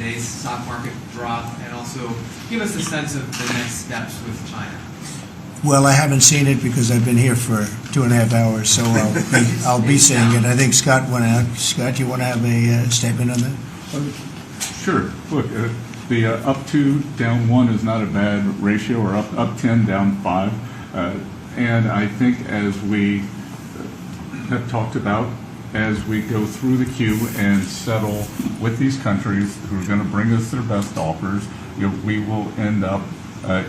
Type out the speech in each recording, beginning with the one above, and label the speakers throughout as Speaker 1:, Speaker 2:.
Speaker 1: today's stock market drop, and also give us a sense of the next steps with China.
Speaker 2: Well, I haven't seen it because I've been here for 2.5 hours, so I'll be seeing it. I think Scott went out. Scott, you want to have a statement on that?
Speaker 3: Sure. Look, the up 2, down 1 is not a bad ratio, or up 10, down 5. And I think as we have talked about, as we go through the queue and settle with these countries who are going to bring us their best offers, we will end up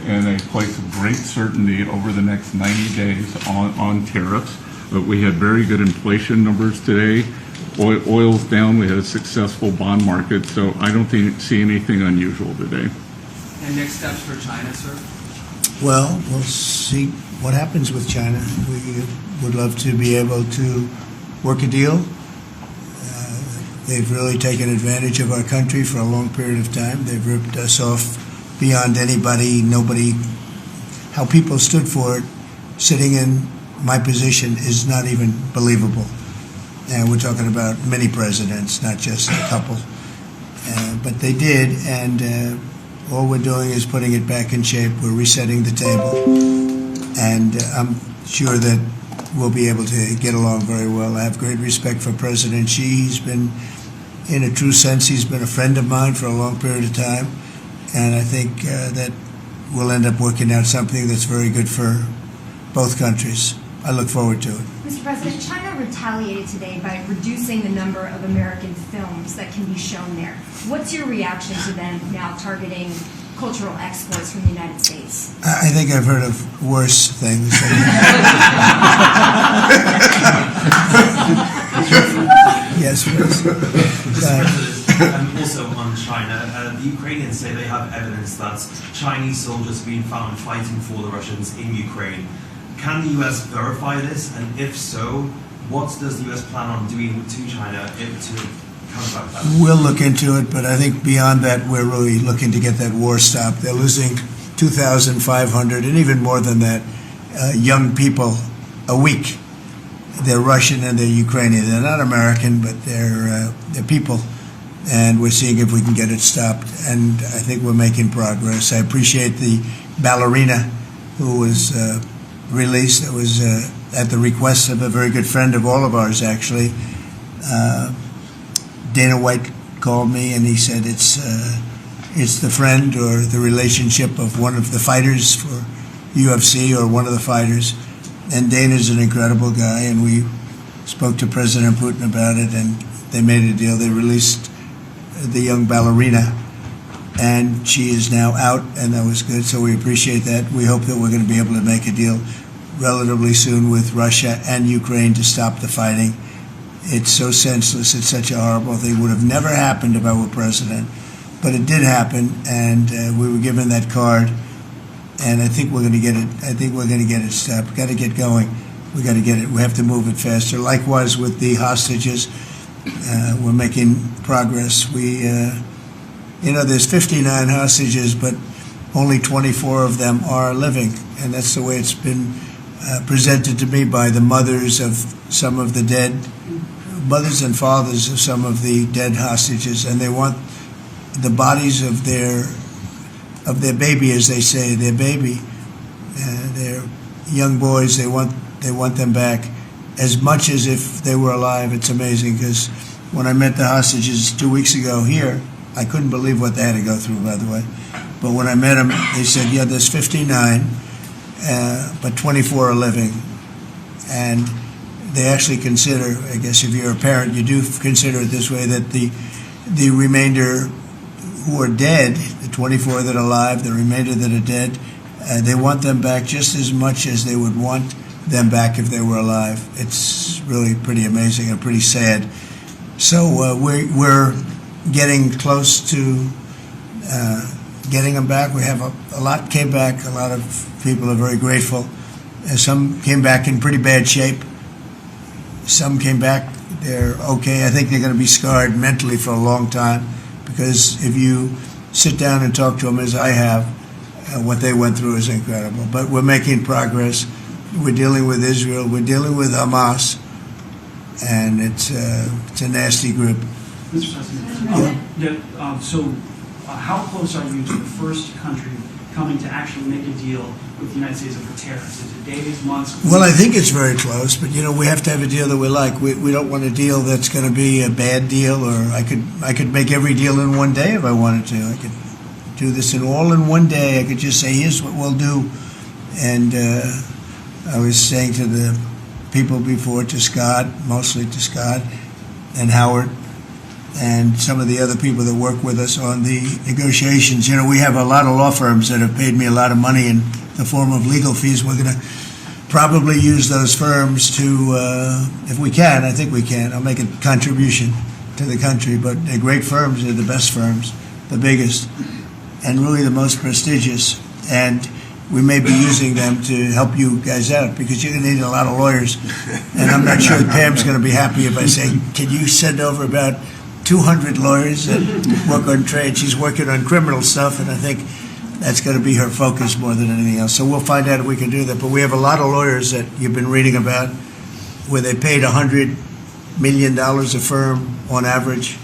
Speaker 3: in a place of great certainty over the next 90 days on tariffs. We had very good inflation numbers today. Oil's down. We had a successful bond market, so I don't see anything unusual today.
Speaker 1: And next steps for China, sir?
Speaker 2: Well, we'll see what happens with China. We would love to be able to work a deal. They've really taken advantage of our country for a long period of time. They've ripped us off beyond nobody. How people stood for it, sitting in my position, is not even believable. And we're talking about many presidents, not just a couple. But they did, and all we're doing is putting it back in shape. We're resetting the table, and I'm sure that we'll be able to get along very well. I have great respect for President Xi. He's been, in a true sense, he's been a friend of mine for a long period of time, and I think that we'll end up working out something that's very good for both countries. I look forward to it.
Speaker 4: Mr. President, China retaliated today by reducing the number of American films that can be shown there. What's your reaction to them now targeting cultural exports from the United States?
Speaker 2: I think I've heard of worse things. Yes, please.
Speaker 5: Mr. President, also on China, the Ukrainians say they have evidence that Chinese soldiers have been found fighting for the Russians in Ukraine. Can the U.S. verify this? And if so, what does the U.S. plan on doing to China to counteract that?
Speaker 2: We'll look into it, but I think beyond that, we're really looking to get that war stopped. They're losing 2,500 and even more than that young people a week. They're Russian and they're Ukrainian. They're not American, but they're people. And we're seeing if we can get it stopped. And I think we're making progress. I appreciate the ballerina who was released. It was at the request of a very good friend of all of ours, actually. Dana White called me and he said it's the friend or the relationship of one of the fighters for UFC or one of the fighters. And Dana's an incredible guy, and we spoke to President Putin about it, and they made a deal. They released the young ballerina, and she is now out, and that was good, so we appreciate that. We hope that we're going to be able to make a deal relatively soon with Russia and Ukraine to stop the fighting. It's so senseless. It's such a horrible thing. It would have never happened if I were president, but it did happen, and we were given that card, and I think we're going to get it. I think we're going to get it stopped. Got to get going. We got to get it. We have to move it faster. Likewise with the hostages, we're making progress. We, there's 59 hostages, but only 24 of them are living, and that's the way it's been presented to me by the mothers of some of the dead, mothers and fathers of some of the dead hostages, and they want the bodies of their baby, as they say, their baby, their young boys. They want them back as much as if they were alive. It's amazing, because when I met the hostages 2 weeks ago here, I couldn't believe what they had to go through, by the way. But when I met them, they said, yeah, there's 59, but 24 are living. And they actually consider, I guess if you're a parent, you do consider it this way, that the remainder who are dead, the 24 that are alive, the remainder that are dead, they want them back just as much as they would want them back if they were alive. It's really pretty amazing and pretty sad. So we're getting close to getting them back. We have a lot came back. A lot of people are very grateful. Some came back in pretty bad shape. Some came back, they're okay. I think they're going to be scarred mentally for a long time, because if you sit down and talk to them, as I have, what they went through is incredible. But we're making progress. We're dealing with Israel. We're dealing with Hamas, and it's a nasty group.
Speaker 6: Mr. President, how close are you to the first country coming to actually make a deal with the United States over tariffs? Is it days, months?
Speaker 2: Well, I think it's very close, but we have to have a deal that we like. We don't want a deal that's going to be a bad deal, or I could make every deal in one day if I wanted to. I could do this all in one day. I could just say, here's what we'll do. And I was saying to the people before, to Scott, mostly to Scott and Howard, and some of the other people that work with us on the negotiations. We have a lot of law firms that have paid me a lot of money in the form of legal fees. We're going to probably use those firms to, if we can, I think we can. I'll make a contribution to the country, but they're great firms. They're the best firms, the biggest, and really the most prestigious. And we may be using them to help you guys out, because you're going to need a lot of lawyers. And I'm not sure Pam's going to be happy if I say, can you send over about 200 lawyers that work on trade? She's working on criminal stuff, and I think that's going to be her focus more than anything else. So we'll find out if we can do that. But we have a lot of lawyers that you've been reading about where they paid $100 million a firm on average.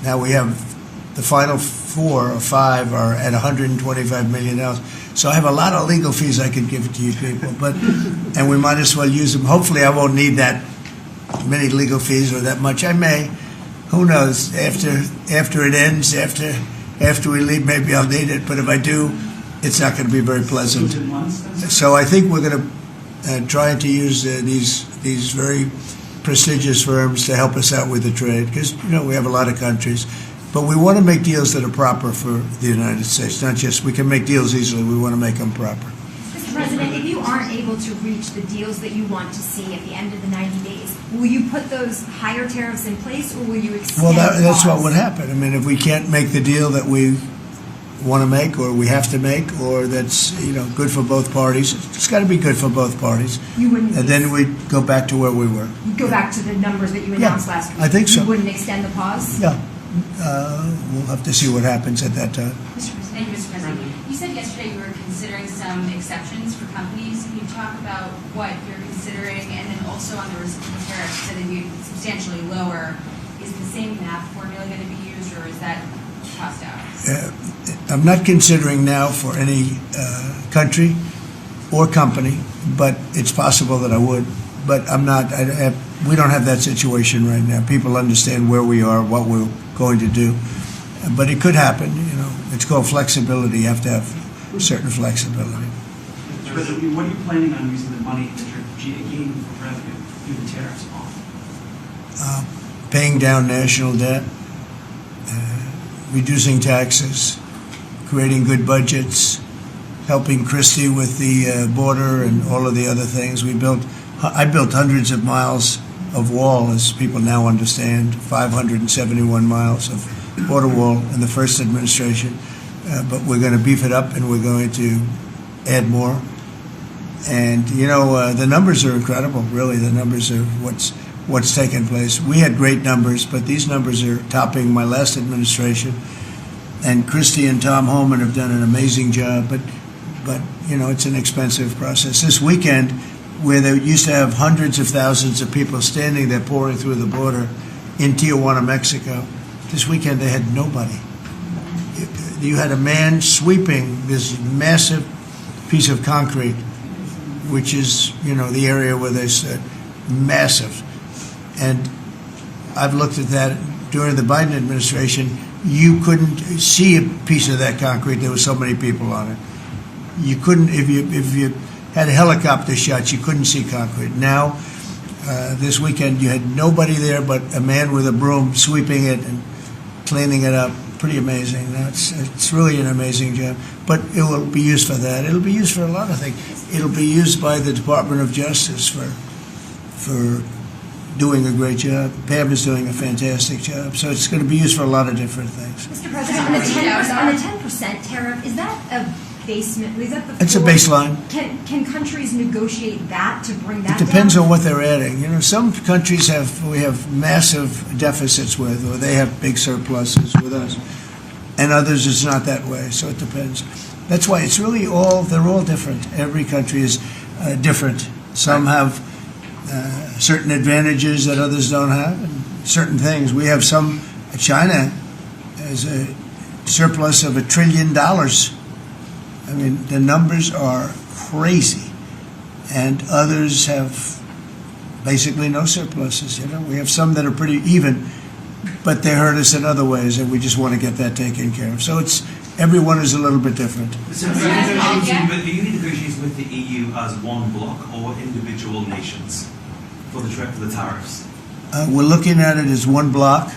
Speaker 2: Now we have the final 4 or 5 are at $125 million. So I have a lot of legal fees I could give to you people, and we might as well use them. Hopefully I won't need that many legal fees or that much. I may. Who knows? After it ends, after we leave, maybe I'll need it. But if I do, it's not going to be very pleasant. So I think we're going to try to use these very prestigious firms to help us out with the trade, because we have a lot of countries. But we want to make deals that are proper for the United States, not just we can make deals easily. We want to make them proper.
Speaker 4: Mr. President, if you aren't able to reach the deals that you want to see at the end of the 90 days, will you put those higher tariffs in place, or will you extend
Speaker 2: Well, that's
Speaker 4: pause?
Speaker 2: what would happen. I mean, if we can't make the deal that we want to make, or we have to make, or that's good for both parties, it's got to be good for both parties.
Speaker 4: You wouldn't.
Speaker 2: And then we'd go back to where we were.
Speaker 4: You'd go back to the numbers that you announced last week.
Speaker 2: I think so.
Speaker 4: You wouldn't extend the pause.
Speaker 2: Yeah. We'll have to see what happens at that time.
Speaker 7: Thank you, Mr. President. You said yesterday you were considering some exceptions for companies. Can you talk about what you're considering? And then also on the reciprocal tariffs, you said it'd be substantially lower. Is the same math formula going to be used, or is that tossed out?
Speaker 2: I'm not considering now for any country or company, but it's possible that I would. But I'm not. We don't have that situation right now. People understand where we are, what we're going to do. But it could happen. It's called flexibility. You have to have certain flexibility.
Speaker 6: Mr. President, what are you planning on using the money that you're gaining from revenue through the tariffs on?
Speaker 2: Paying down national debt, reducing taxes, creating good budgets, helping Christie with the border and all of the other things. I built hundreds of miles of wall, as people now understand, 571 miles of border wall in the first administration. But we're going to beef it up, and we're going to add more. And, the numbers are incredible, really. The numbers are what's taken place. We had great numbers, but these numbers are topping my last administration. And Christie and Tom Homan have done an amazing job, but it's an expensive process. This weekend, where they used to have hundreds of thousands of people standing there pouring through the border in Tijuana, Mexico, this weekend they had nobody. You had a man sweeping this massive piece of concrete, which is, the area where they said massive. And I've looked at that during the Biden administration. You couldn't see a piece of that concrete. There were so many people on it. You couldn't, if you had helicopter shots, you couldn't see concrete. Now, this weekend, you had nobody there but a man with a broom sweeping it and cleaning it up. Pretty amazing. It's really an amazing job. But it will be used for that. It'll be used for a lot of things. It'll be used by the Department of Justice for doing a great job. Pam is doing a fantastic job. So it's going to be used for a lot of different things.
Speaker 4: Mr. President, on the 10% tariff, is that a basement? Is that the
Speaker 2: It's a
Speaker 4: floor?
Speaker 2: baseline.
Speaker 4: Can countries negotiate that to bring that
Speaker 2: It depends
Speaker 4: down?
Speaker 2: on what they're adding. Some countries we have massive deficits with, or they have big surpluses with us, and others it's not that way. So it depends. That's why it's really they're all different. Every country is different. Some have certain advantages that others don't have, and certain things. We have some China has a surplus of $1 trillion. I mean, the numbers are crazy, and others have basically no surpluses. You know, we have some that are pretty even, but they hurt us in other ways, and we just want to get that taken care of. So everyone is a little bit different.
Speaker 5: So are you negotiating with the EU as one bloc or individual nations for the tariffs?
Speaker 2: We're looking at it as one block.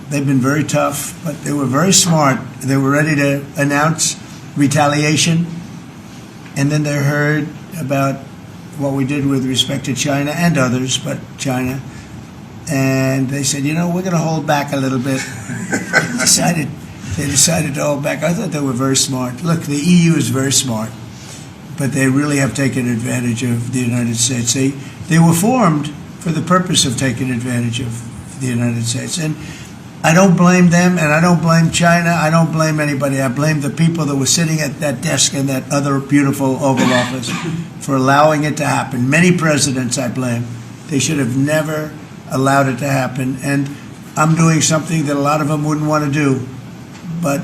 Speaker 2: They've been very tough, but they were very smart. They were ready to announce retaliation, and then they heard about what we did with respect to China and others, but China, and they said, you know, we're going to hold back a little bit. They decided to hold back. I thought they were very smart. Look, the EU is very smart, but they really have taken advantage of the United States. They were formed for the purpose of taking advantage of the United States. And I don't blame them, and I don't blame China. I don't blame anybody. I blame the people that were sitting at that desk in that other beautiful Oval Office for allowing it to happen. Many presidents I blame. They should have never allowed it to happen. And I'm doing something that a lot of them wouldn't want to do. But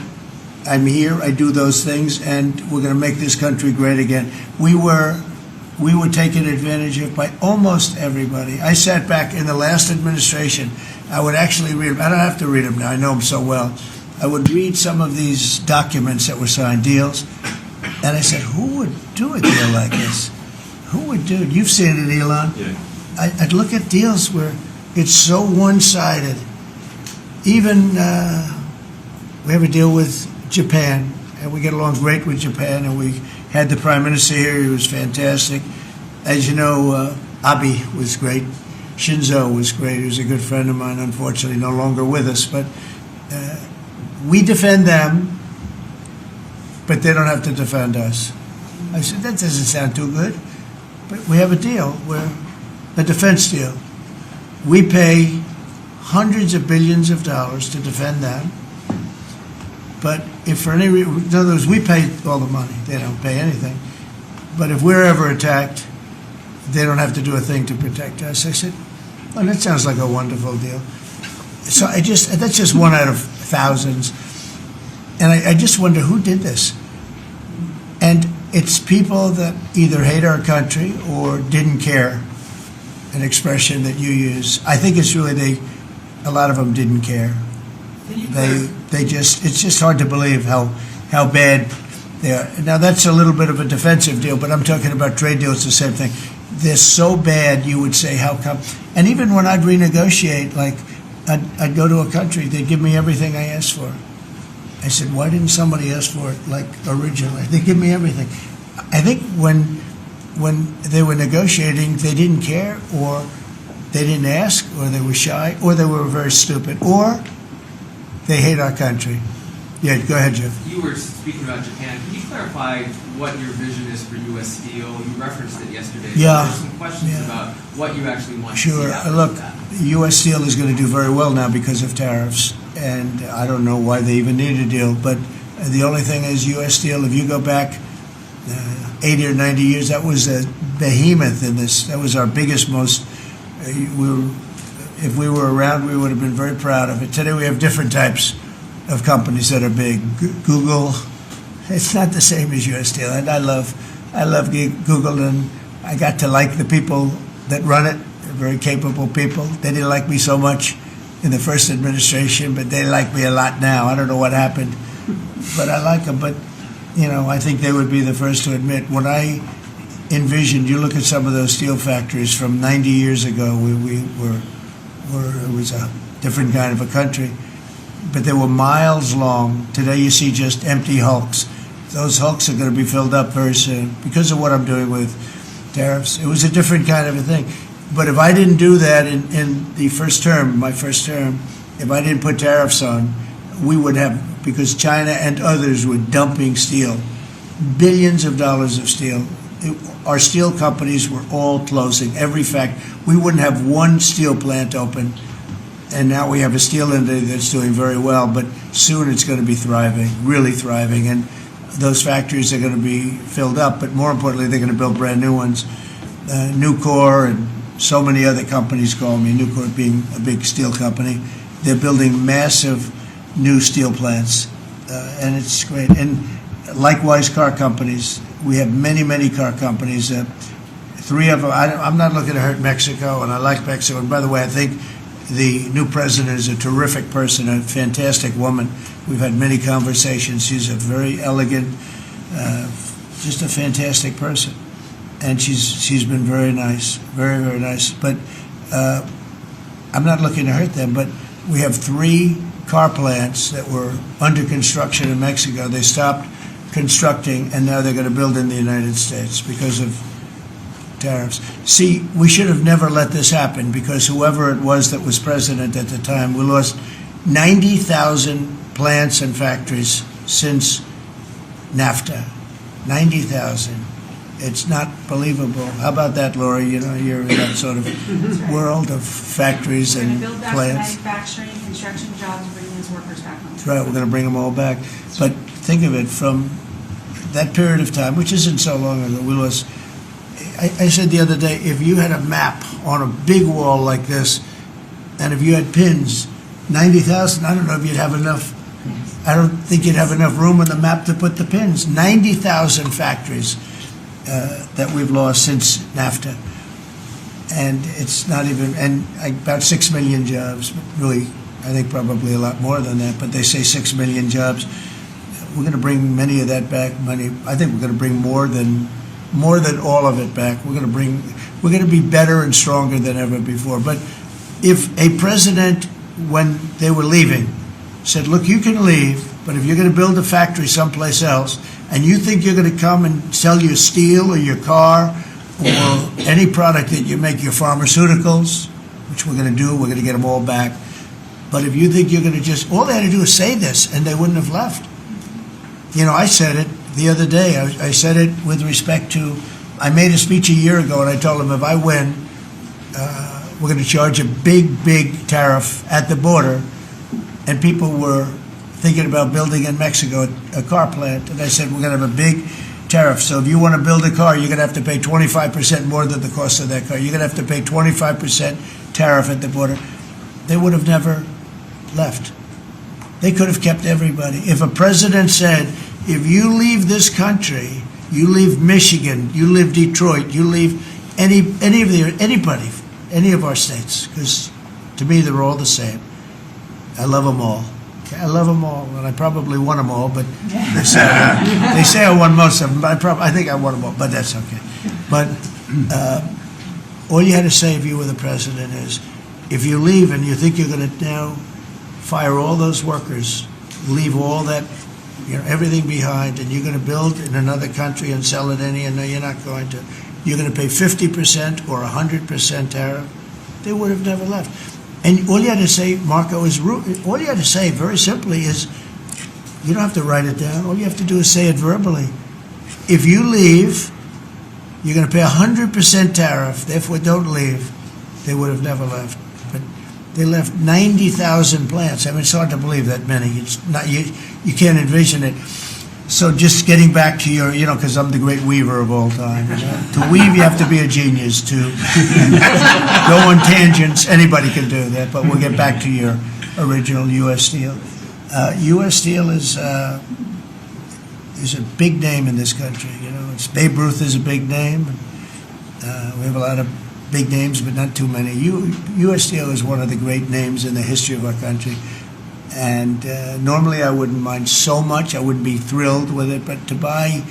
Speaker 2: I'm here, I do those things, and we're going to make this country great again. We were taken advantage of by almost everybody. I sat back in the last administration. I would actually read them. I don't have to read them now. I know them so well. I would read some of these documents that were signed, deals, and I said, who would do a deal like this? Who would do it? You've seen it, Elon.
Speaker 5: Yeah.
Speaker 2: I'd look at deals where it's so one-sided. Even we have a deal with Japan, and we get along great with Japan, and we had the Prime Minister here. He was fantastic. As you know, Abe was great. Shinzo was great. He was a good friend of mine, unfortunately no longer with us. But we defend them, but they don't have to defend us. I said, that doesn't sound too good. But we have a deal, where a defense deal. We pay hundreds of billions of dollars to defend them. But if for any reason, in other words, we pay all the money. They don't pay anything. But if we're ever attacked, they don't have to do a thing to protect us. I said, well, that sounds like a wonderful deal. So that's just one out of thousands. And I just wonder who did this. And it's people that either hate our country or didn't care, an expression that you use. I think it's really a lot of them didn't care. It's just hard to believe how bad they are. Now, that's a little bit of a defensive deal, but I'm talking about trade deals, the same thing. They're so bad, you would say, how come? And even when I'd renegotiate, like, I'd go to a country, they'd give me everything I asked for. I said, why didn't somebody ask for it, like, originally? They give me everything. I think when they were negotiating, they didn't care, or they didn't ask, or they were shy, or they were very stupid, or they hate our country. Yeah, go ahead, Jeff.
Speaker 1: You were speaking about Japan. Can you clarify what your vision is for U.S. Steel? You referenced it yesterday.
Speaker 2: Yeah.
Speaker 1: There's some questions about what you actually want to
Speaker 2: Sure.
Speaker 1: see out
Speaker 2: Look,
Speaker 1: of that.
Speaker 2: U.S. Steel is going to do very well now because of tariffs, and I don't know why they even need a deal. But the only thing is, U.S. Steel, if you go back 80 or 90 years, that was a behemoth in this. That was our biggest, most. If we were around, we would have been very proud of it. Today we have different types of companies that are big. Google, it's not the same as U.S. Steel. And I love Google, and I got to like the people that run it. They're very capable people. They didn't like me so much in the first administration, but they like me a lot now. I don't know what happened, but I like them. But, you know, I think they would be the first to admit, when I envisioned, you look at some of those steel factories from 90 years ago, it was a different kind of a country, but they were miles long. Today you see just empty hulks. Those hulks are going to be filled up very soon because of what I'm doing with tariffs. It was a different kind of a thing. But if I didn't do that in the first term, my first term, if I didn't put tariffs on, we would have, because China and others were dumping steel, billions of dollars of steel. Our steel companies were all closing. Every fact, we wouldn't have one steel plant open, and now we have a steel industry that's doing very well. But soon it's going to be thriving, really thriving, and those factories are going to be filled up. But more importantly, they're going to build brand new ones. Nucor and so many other companies call me. Nucor being a big steel company, They're building massive new steel plants, and it's great. And likewise, car companies. We have many, many car companies. Three of them. I'm not looking to hurt Mexico, and I like Mexico. And by the way, I think the new president is a terrific person, a fantastic woman. We've had many conversations. She's a very elegant, just a fantastic person, and she's been very nice, very, very nice. But I'm not looking to hurt them. But we have 3 car plants that were under construction in Mexico. They stopped constructing, and now they're going to build in the United States because of tariffs. See, we should have never let this happen, because whoever it was that was president at the time, we lost 90,000 plants and factories since NAFTA. 90,000. It's not believable. How about that, Laura? You know, you're in that sort of world of factories
Speaker 8: We're going
Speaker 2: and
Speaker 8: to build back
Speaker 2: plants.
Speaker 8: manufacturing, construction jobs, and bring those workers back home.
Speaker 2: That's right, we're going to bring them all back. But think of it, from that period of time, which isn't so long ago, we lost. I said the other day, if you had a map on a big wall like this, and if you had pins, 90,000, I don't know if you'd have enough. I don't think you'd have enough room on the map to put the pins. 90,000 factories that we've lost since NAFTA. And it's not even, and about 6 million jobs, really, I think probably a lot more than that, but they say 6 million jobs. We're going to bring many of that back. I think we're going to bring more than all of it back. We're going to be better and stronger than ever before. But if a president, when they were leaving, said, look, you can leave, but if you're going to build a factory someplace else, and you think you're going to come and sell your steel or your car or any product that you make, your pharmaceuticals, which we're going to do, we're going to get them all back. But if you think you're going to just, all they had to do is say this, and they wouldn't have left. You know, I said it the other day. I said it with respect to, I made a speech a year ago, and I told them if I win, we're going to charge a big, big tariff at the border. And people were thinking about building in Mexico a car plant. And I said, we're going to have a big tariff. So if you want to build a car, you're going to have to pay 25% more than the cost of that car. You're going to have to pay 25% tariff at the border. They would have never left. They could have kept everybody. If a president said, if you leave this country, you leave Michigan, you leave Detroit, you leave anybody, any of our states, because to me they're all the same. I love them all. I love them all, and I probably won them all, but they say I won most of them, but I think I won them all, but that's okay. But all you had to say if you were the president is, if you leave and you think you're going to now fire all those workers, leave all that, everything behind, and you're going to build in another country and sell it any, and no, you're not going to. You're going to pay 50% or 100% tariff. They would have never left. And all you had to say, Marco, all you had to say very simply is, you don't have to write it down. All you have to do is say it verbally. If you leave, you're going to pay 100% tariff. Therefore, don't leave. They would have never left. But they left 90,000 plants. I mean, it's hard to believe that many. It's not, you can't envision it. So just getting back to your, because I'm the great weaver of all time. To weave, you have to be a genius. To go on tangents, anybody can do that. But we'll get back to your original U.S. Steel. U.S. Steel is a big name in this country. It's Babe Ruth is a big name. We have a lot of big names, but not too many. U.S. Steel is one of the great names in the history of our country. And normally I wouldn't mind so much. I wouldn't be thrilled with it. But to buy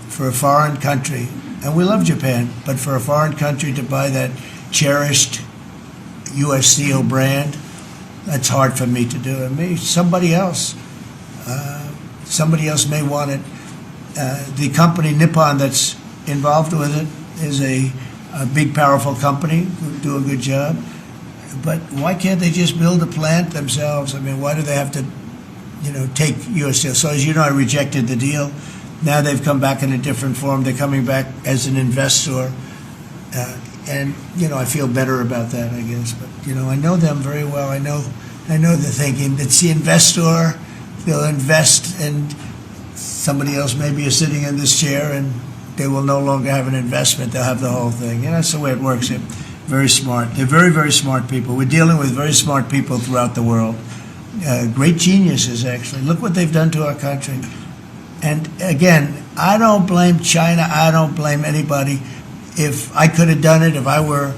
Speaker 2: for a foreign country, and we love Japan, but for a foreign country to buy that cherished U.S. Steel brand, that's hard for me to do. And maybe somebody else may want it. The company Nippon that's involved with it is a big, powerful company who do a good job. But why can't they just build a plant themselves? I mean, why do they have to, take U.S. Steel? So as you know, I rejected the deal. Now they've come back in a different form. They're coming back as an investor. And I feel better about that, I guess. But, I know them very well. I know the thinking. It's the investor. They'll invest, and somebody else maybe is sitting in this chair, and they will no longer have an investment. They'll have the whole thing. That's the way it works. very smart. They're very, very smart people. We're dealing with very smart people throughout the world. Great geniuses, actually. Look what they've done to our country. And again, I don't blame China. I don't blame anybody. If I could have done it, if I were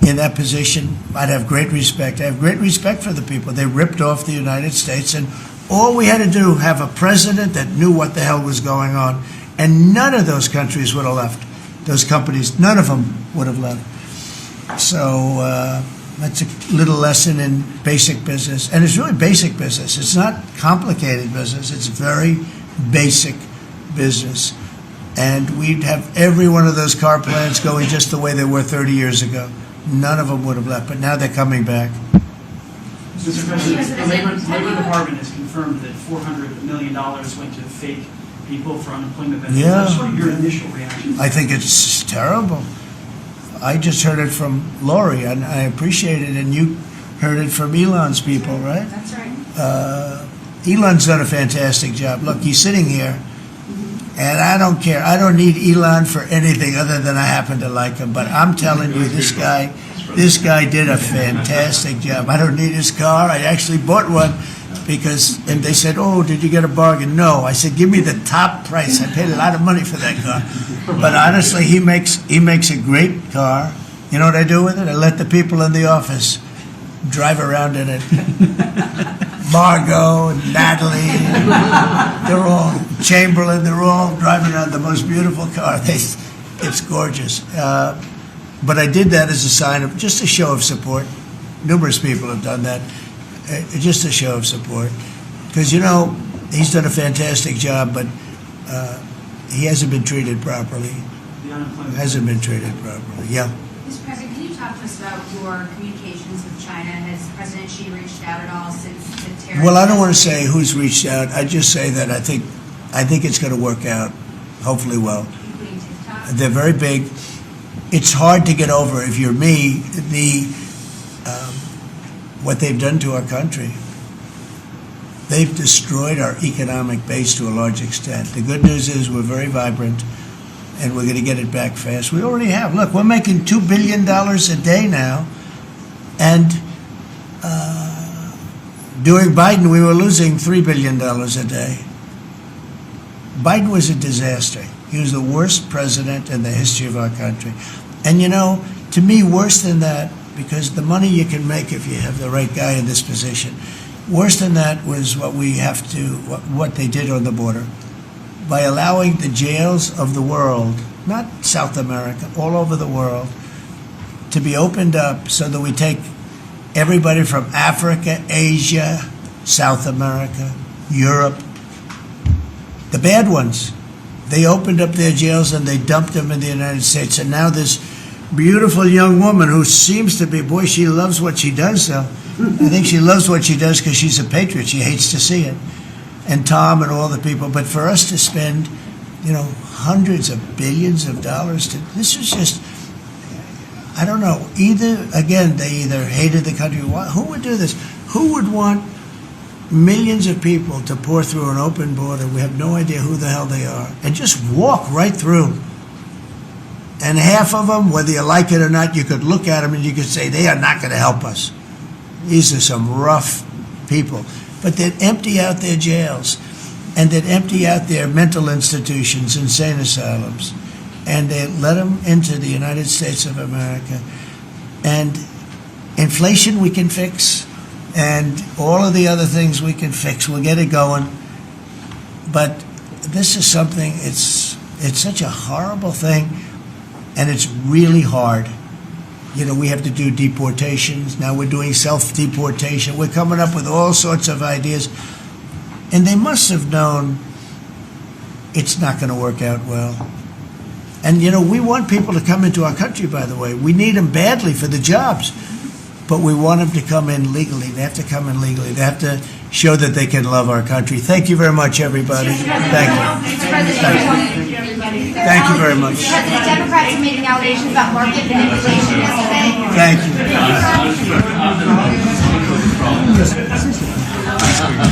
Speaker 2: in that position, I'd have great respect. I have great respect for the people. They ripped off the United States, and all we had to do, have a president that knew what the hell was going on, and none of those countries would have left. Those companies, none of them would have left. So that's a little lesson in basic business. And it's really basic business. It's not complicated business. It's very basic business. And we'd have every one of those car plants going just the way they were 30 years ago. None of them would have left, but now they're coming back.
Speaker 6: Mr. President, the Labor Department has confirmed that $400 million went to fake people for unemployment benefits.
Speaker 2: Yeah.
Speaker 6: What's sort of your initial reaction?
Speaker 2: I think it's terrible. I just heard it from Lori, and I appreciate it, and you heard it from Elon's people, right?
Speaker 7: That's right.
Speaker 2: Elon's done a fantastic job. Look, he's sitting here, and I don't care. I don't need Elon for anything other than I happen to like him. But I'm telling you, this guy did a fantastic job. I don't need his car. I actually bought one and they said, "Oh, did you get a bargain?" No. I said, "Give me the top price." I paid a lot of money for that car. But honestly, he makes a great car. You know what I do with it? I let the people in the office drive around in it. Margot and Natalie, they're all, Chamberlain, they're all driving around the most beautiful car. It's gorgeous. But I did that as a sign of, just a show of support. Numerous people have done that. Just a show of support. Because, you know, he's done a fantastic job, but he hasn't been treated properly.
Speaker 6: The unemployment.
Speaker 2: Hasn't been treated properly, yeah.
Speaker 7: Mr. President, can you talk to us about your communications with China? Has President Xi reached out at all since the tariffs?
Speaker 2: Well, I don't want to say who's reached out. I just say that I think it's going to work out, hopefully well.
Speaker 7: Including TikTok?
Speaker 2: They're very big. It's hard to get over, if you're me, what they've done to our country. They've destroyed our economic base to a large extent. The good news is we're very vibrant, and we're going to get it back fast. We already have. Look, we're making $2 billion a day now, and during Biden, we were losing $3 billion a day. Biden was a disaster. He was the worst president in the history of our country. And you know, to me, worse than that, because the money you can make if you have the right guy in this position, worse than that was what they did on the border. By allowing the jails of the world, not South America, all over the world, to be opened up so that we take everybody from Africa, Asia, South America, Europe, the bad ones. They opened up their jails and they dumped them in the United States. And now this beautiful young woman who seems to be, boy, she loves what she does, though. I think she loves what she does because she's a patriot. She hates to see it. And Tom and all the people. But for us to spend, you know, hundreds of billions of dollars this is just, I don't know. They either hated the country. Who would do this? Who would want millions of people to pour through an open border? We have no idea who the hell they are. And just walk right through. And half of them, whether you like it or not, you could look at them and you could say, they are not going to help us. These are some rough people. But they'd empty out their jails, and they'd empty out their mental institutions, insane asylums, and they'd let them into the United States of America. And inflation we can fix, and all of the other things we can fix. We'll get it going. But this is something, it's such a horrible thing, and it's really hard. You know, we have to do deportations. Now we're doing self-deportation. We're coming up with all sorts of ideas. And they must have known it's not going to work out well. And, you know, we want people to come into our country, by the way. We need them badly for the jobs. But we want them to come in legally. They have to come in legally. They have to show that they can love our country. Thank you very much, everybody. Thank you. Thank you very much.
Speaker 4: President, Democrats are making allegations about market manipulation yesterday.
Speaker 2: Thank you.